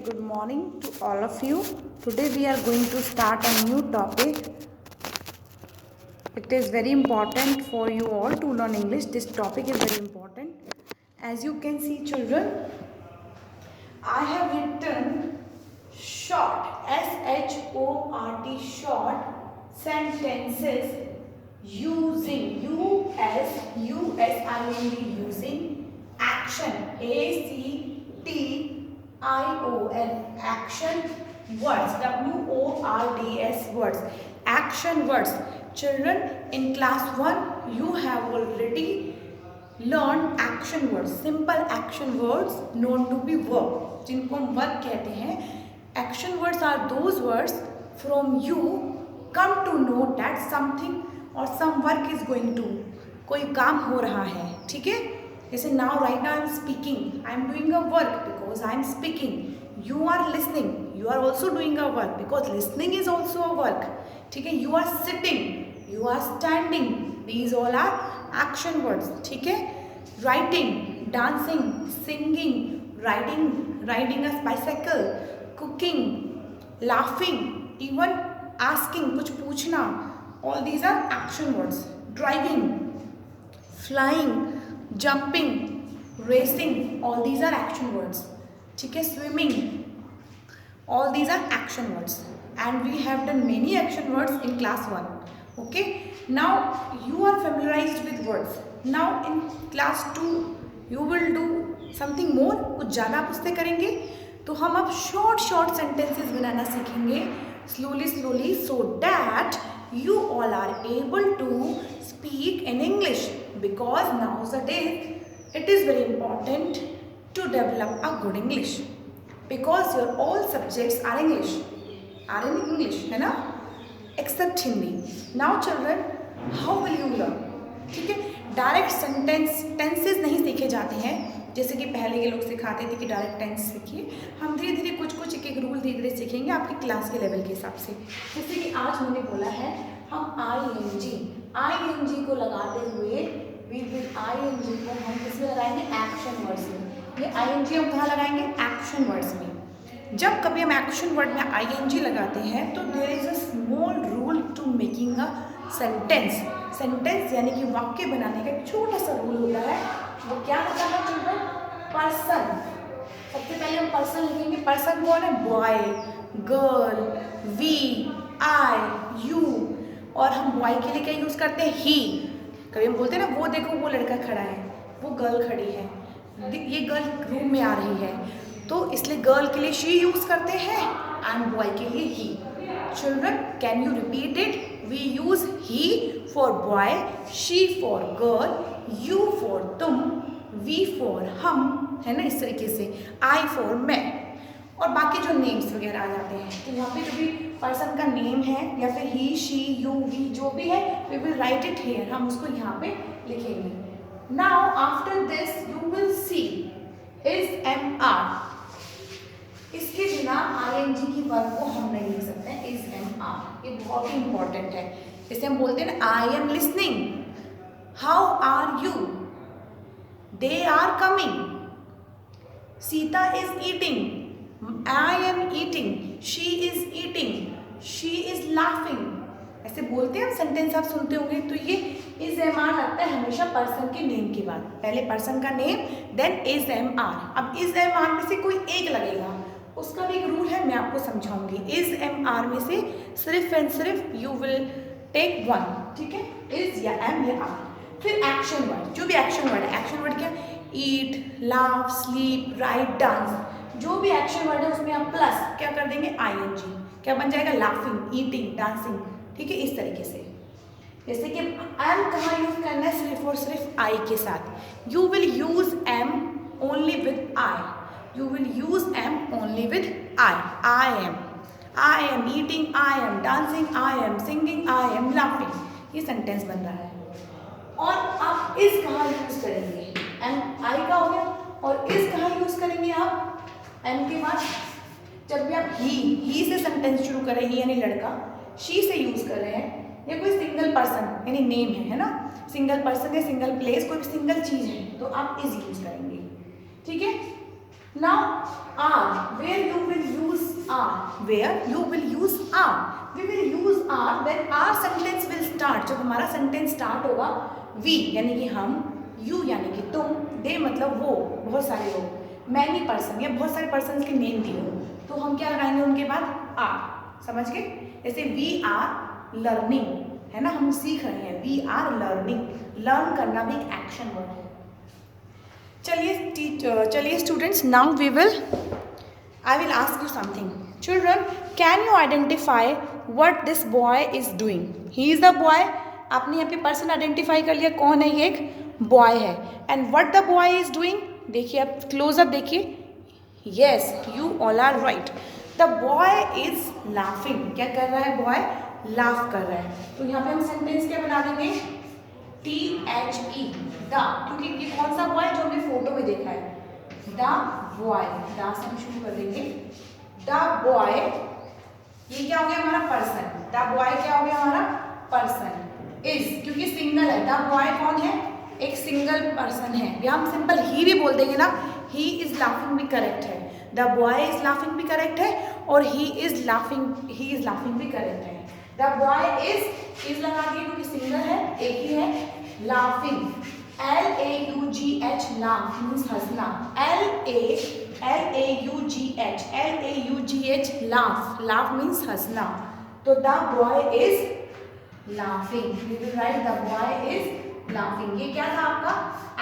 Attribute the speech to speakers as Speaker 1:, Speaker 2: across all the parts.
Speaker 1: good morning to all of you. Today we are going to start a new topic. It is very important for you all to learn English. This topic is very important. As you can see, children, I have written short, S-H-O-R-T, short sentences using U-S-I-N-G, using action, A-C-T-I-O-N, action words, W-O-R-D-S words, action words. Children, in class 1, you have already learn action words, simple action words known to be verb, जिनको हम verb कहते हैं. Action words are those words from you come to know that something or some work is going to, कोई काम हो रहा है. ठीक है, जैसे now right now I am speaking, I am doing a work because I am speaking. You are listening, you are also doing a work because listening is also a work. ठीक है, you are sitting, you are standing, these all are action words. ठीक है, writing, dancing, singing, riding a bicycle, cooking, laughing, even asking, कुछ पूछना, all these are action words. Driving, flying, jumping, racing, all these are action words. ठीक है, swimming, all these are action words, and we have done many action words in class 1. Okay, now you are familiarized with words. Now in class 2 you will do something more, कुछ ज़्यादा आप उससे करेंगे. तो हम अब short sentences बनाना सीखेंगे slowly so that you all are able to speak in English, because nowadays it is very important to develop a good English, because your all subjects are in English, है ना, except Hindi. Now children, how will you learn? ठीक है, direct tenses नहीं सीखे जाते हैं जैसे कि पहले के लोग सिखाते थे कि डायरेक्ट टेंस सीखिए. हम धीरे धीरे कुछ एक रूल धीरे धीरे सीखेंगे आपकी क्लास के लेवल के हिसाब से. जैसे कि आज हमने बोला है हम ING को लगाते हुए ING को हम किसमें लगाएंगे, एक्शन वर्ड्स में. ये ING हम कहाँ लगाएंगे, एक्शन वर्ड्स में. जब कभी हम एक्शन वर्ड में ING लगाते हैं तो there is a small rule to making a sentence यानी कि वाक्य बनाने का एक छोटा सा रूल होता है. वो क्या होता है चिल्ड्रन, पर्सन. सबसे पहले हम पर्सन लिखेंगे. पर्सन कौन है, boy, girl, we, I, you. और हम बॉय के लिए क्या यूज़ करते हैं, ही. कभी हम बोलते हैं ना, वो देखो वो लड़का खड़ा है, वो गर्ल खड़ी है, ये गर्ल रूम में आ रही है, तो इसलिए गर्ल के लिए शी यूज़ करते हैं एंड बॉय के लिए he. Children, can you repeat it? We use he for boy, she for girl, you for तुम, वी फॉर हम, है ना, इस तरीके से. आई फॉर मैं. और बाकी जो नेम्स वगैरह आ जाते हैं तो यहाँ पे जो भी पर्सन का नेम है या फिर ही, शी, यू, वी जो भी है, we will write it here, हम उसको यहाँ पे लिखेंगे. Now after this you will see is am are. इसके बिना ING की वर्ब को हम नहीं लिख सकते हैं, इज एम आर. ये बहुत ही इंपॉर्टेंट है. जैसे हम बोलते हैं ना, I am listening, how are you, they are coming, Sita is eating, I am eating, she is eating, she is laughing. ऐसे बोलते हैं, सेंटेंस आप सुनते होंगे. तो ये इज एम आर लगता है हमेशा पर्सन के नेम के बाद. पहले पर्सन का name, then is am are. अब इज एम आर में से कोई एक लगेगा, उसका भी एक रूल है, मैं आपको समझाऊंगी. इज एम आर में से सिर्फ एंड सिर्फ यू विल टेक वन. ठीक है, इज या एम या आर. फिर एक्शन वर्ड, जो भी एक्शन वर्ड है. एक्शन वर्ड क्या, ईट, लाफ, स्लीप, राइट, डांस. जो भी एक्शन वर्ड है उसमें आप प्लस क्या कर देंगे, ING. क्या बन जाएगा, लाफिंग, ईटिंग, डांसिंग. ठीक है, इस तरीके से. जैसे कि एम कहाँ यूज करना है, सिर्फ और सिर्फ आई के साथ. You will use am only with I. You will use M only with I. I am eating, I am dancing, I am singing, I am laughing. ये सेंटेंस बन रहा है. और आप इस कहाँ यूज करेंगे, एम आई का हो गया. और इस कहाँ यूज करेंगे आप, एम के बाद जब भी आप ही से सेंटेंस शुरू करें, ही यानी लड़का, शी से यूज कर रहे हैं, या कोई सिंगल पर्सन यानी नेम है ना, सिंगल पर्सन या सिंगल प्लेस, कोई सिंगल चीज है, तो आप इज यूज करेंगे. ठीक है. Now R, where you will where you will use are. We will use are when our sentence will start. जब हमारा sentence start होगा, we यानी कि हम, you यानी कि तुम, they मतलब वो, बहुत सारे लोग, many person या बहुत सारे persons के name दिए हो, तो हम क्या लगाएंगे उनके बाद are. समझ गए? जैसे we are learning, है ना, हम सीख रहे हैं, we are learning. लर्न करना भी एक एक्शन वर्ड है. चलिए students, now I will ask you something. Children, can you identify what this boy is doing? He is the boy. आपने यहाँ पे पर्सन आइडेंटिफाई कर लिया, कौन है ये? एक बॉय है. And what the boy is doing, देखिए आप क्लोजअप देखिए. Yes, you all are right. The boy is laughing. क्या कर रहा है बॉय? लाफ कर रहा है. तो यहाँ पे हम सेंटेंस क्या बना देंगे? THE, द, क्योंकि ये कौन सा बॉय जो हमने फोटो में देखा है? The boy. द से हम शुरू कर देंगे. द बॉय, ये क्या हो गया हमारा? पर्सन. द बॉय क्या हो गया हमारा? पर्सन. इज, क्योंकि सिंगल है. द बॉय कौन है? एक सिंगल पर्सन है. या हम सिंपल ही भी बोल देंगे ना. ही इज लाफिंग भी करेक्ट है. द बॉय इज लाफिंग भी करेक्ट है, और ही इज लाफिंग भी करेक्ट है. द बॉय इज लगा दिए क्योंकि सिंगल है, एक ही है. लाफिंग, LAUGH, लाफ मीन्स हंसना. LAUGH, लाफ मीन्स हंसना. तो the boy is laughing. We will write the boy is laughing. ये क्या था आपका?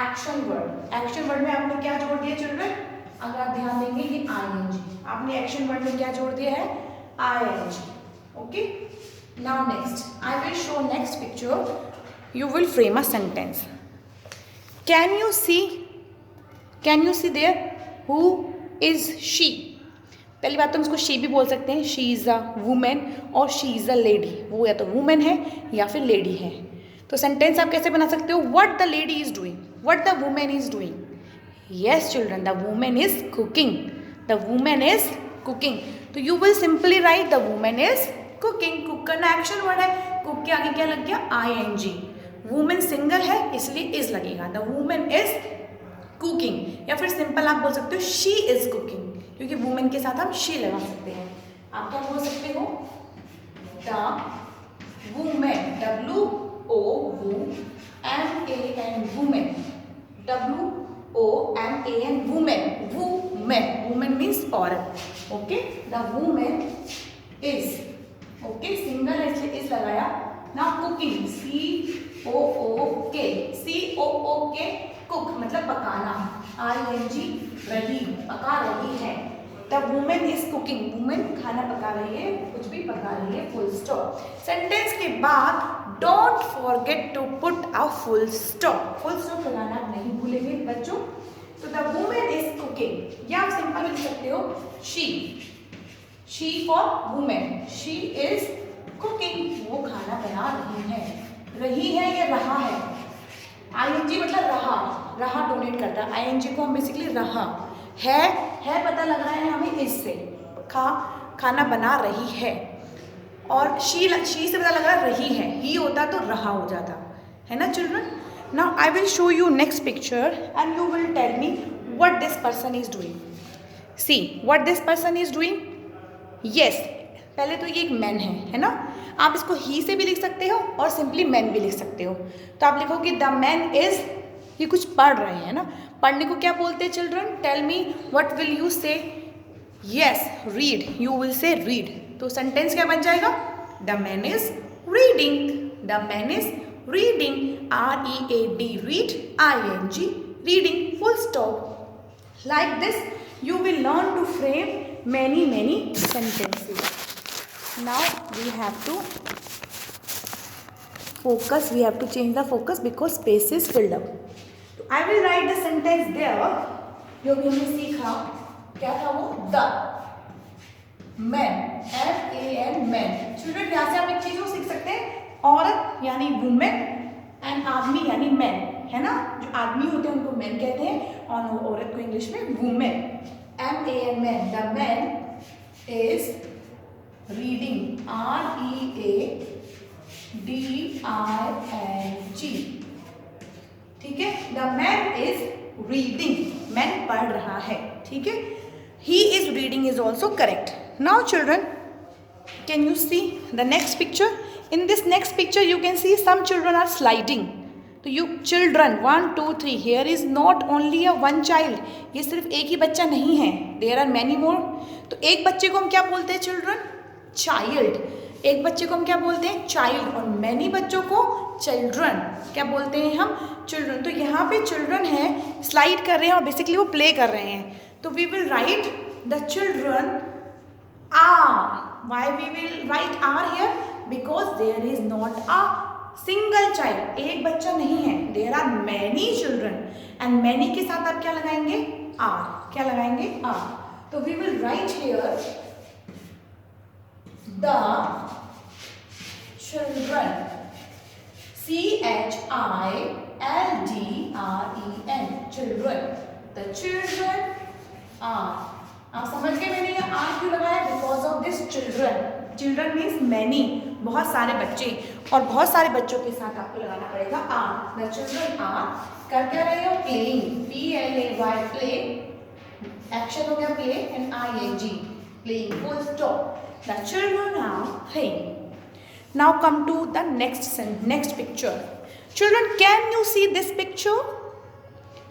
Speaker 1: Action word. एक्शन वर्ड में आपने क्या जोड़ दिया चिल्ड्रन? अगर आप ध्यान देंगे ये ING. आपने एक्शन वर्ड में क्या जोड़ दिया है? ING. Okay. Now next, I will show next picture. You will frame a sentence. Can you see there? Who is she? पहली बात तो हम इसको she भी बोल सकते हैं. She is a woman और she is a lady. वो या तो woman है या फिर lady है. तो sentence आप कैसे बना सकते हो? What the lady is doing? What the woman is doing? Yes children, the woman is cooking. The woman is cooking. तो you will simply write the woman is cooking. Cook करना action word है. Cook के आगे क्या लग गया? ING. Women single है इसलिए इज लगेगा. The woman is cooking. या फिर सिंपल आप बोल सकते हो शी इज कुकिंग, क्योंकि वुमेन के साथ हम शी लगा सकते हैं. आप क्या बोल सकते हो? The woman, WOOMAN, woman. WOMAN, woman. Woman means औरत. Okay. The woman is, okay, single है इसलिए इज लगाया. नाउ कुकिंग, COOK, कुक मतलब पकाना. ING, रही, पका रही है. The woman is cooking. Women खाना पका रही है, कुछ भी पका रही है. Full stop. सेंटेंस के बाद don't forget to put a full stop. Full stop लगाना नहीं भूलेंगे बच्चों. तो द वुमेन इज कुकिंग, या आप सिंपल लिख सकते हो she for women. She is cooking. वो खाना बना रही है. रही है या रहा है? ING मतलब रहा डोनेट करता है. ING को हम बेसिकली रहा है पता लग रहा है हमें इससे. खाना बना रही है. और शी से पता लग रहा है रही है. ही होता तो रहा हो जाता है ना children. Now I will show you next picture and you will tell me what this person is doing. See what this person is doing. Yes, पहले तो ये एक मैन है ना. आप इसको ही से भी लिख सकते हो और सिंपली मैन भी लिख सकते हो. तो आप लिखोगे द मैन इज, ये कुछ पढ़ रहे हैं ना. पढ़ने को क्या बोलते हैं children? Tell me what will you say? Yes, read. You will say read. तो सेंटेंस क्या बन जाएगा? The man is reading. The man is reading. READ, read. ING, reading. Full stop. Like this you will learn to frame many sentences. Now we have to focus. We have to change the focus because space is filled up. I will write the sentence there. जो भी हमने सीखा क्या था वो? The man, MAN, man. Children, यहाँ से आप एक चीज को सीख सकते हैं. औरत यानी woman and आदमी यानी man, है ना. जो आदमी होते हैं उनको मैन कहते हैं और औरत को इंग्लिश में women. MAN, man. The man is reading. READING. ठीक है. The man is reading. Man पढ़ रहा है. ठीक है. He is reading is also correct. Now children, can you see the next picture? In this next picture you can see some children are sliding. तो you children 1 2 3, here is not only a one child. ये सिर्फ एक ही बच्चा नहीं है, there are many more. तो एक बच्चे को हम क्या बोलते हैं children? Child. एक बच्चे को हम क्या बोलते हैं? Child. और many बच्चों को children. क्या बोलते हैं हम? Children. तो यहाँ पे children है, slide कर रहे हैं और basically वो play कर रहे हैं. तो we will write the children are. Why we will write are here? Because there is not a single child. एक बच्चा नहीं है. There are many children. And many के साथ आप क्या लगाएंगे? Are. क्या लगाएंगे? Are. तो we will write here the children. CHILDREN. Children. The children are. आप समझ गए मैंने ये आर क्यों लगाया? Because of this children. Children means many, बहुत सारे बच्चे, और बहुत सारे बच्चों के साथ आपको लगाना पड़ेगा आर. The children are. कर क्या रहे हो? प्लेइंग. PLAY play. एक्शन हो गया play and ING playing. Full stop. The children are playing. Now come to the next picture. Children, can you see this picture?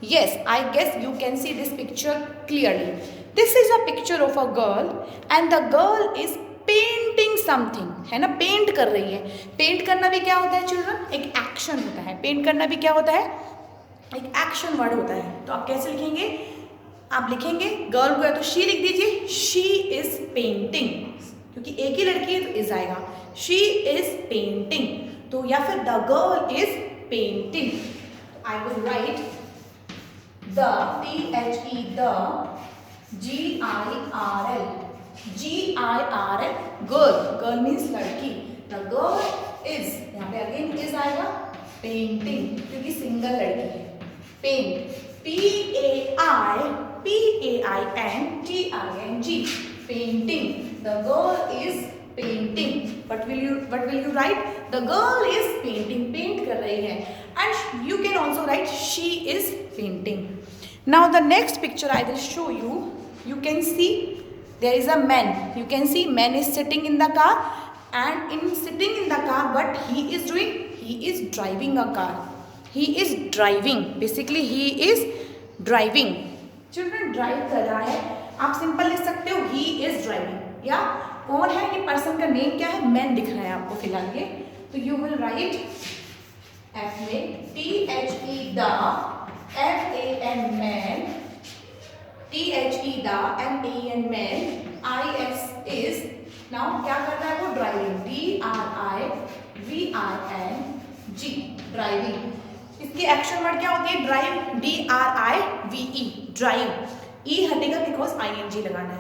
Speaker 1: Yes, I guess you can see this picture clearly. This is a picture of a girl and the girl is painting something. है ना, paint कर रही है. Paint करना भी क्या होता है चिल्ड्रन? एक एक्शन होता है. पेंट करना भी क्या होता है? एक एक्शन वर्ड होता है. तो आप कैसे लिखेंगे? आप लिखेंगे गर्ल को या तो शी लिख दीजिए. शी इज पेंटिंग, क्योंकि एक ही लड़की है तो इज आएगा. She is painting. तो या फिर the girl is painting. I will write the THE the GIRL girl. Girl means लड़की. The girl is, यहाँ पे अगेन is आएगा. पेंटिंग, क्योंकि सिंगल लड़की है. Paint. PAINTING painting. The girl is painting. What will you write? The girl is painting. Paint कर रही है. And you can also write she is painting. Now the next picture I will show you. You can see there is a man. You can see man is sitting in the car, and in sitting in the car what he is doing? He is driving a car. He is driving. Basically he is driving. Children, drive कर रहा है. आप simple लिख सकते हो he is driving. या कौन है ये पर्सन का नेम क्या है? मैन दिख रहा है आपको फिलहाल ये. तो you will write F में THE the MAN, THE the MAN man, IS is. now क्या कर रहा है वो? ड्राइविंग. DRIVING driving. इसकी एक्शन वर्ड क्या होती है? ड्राइव. DRIVE drive. E हटेगा बिकॉज ING लगाना है.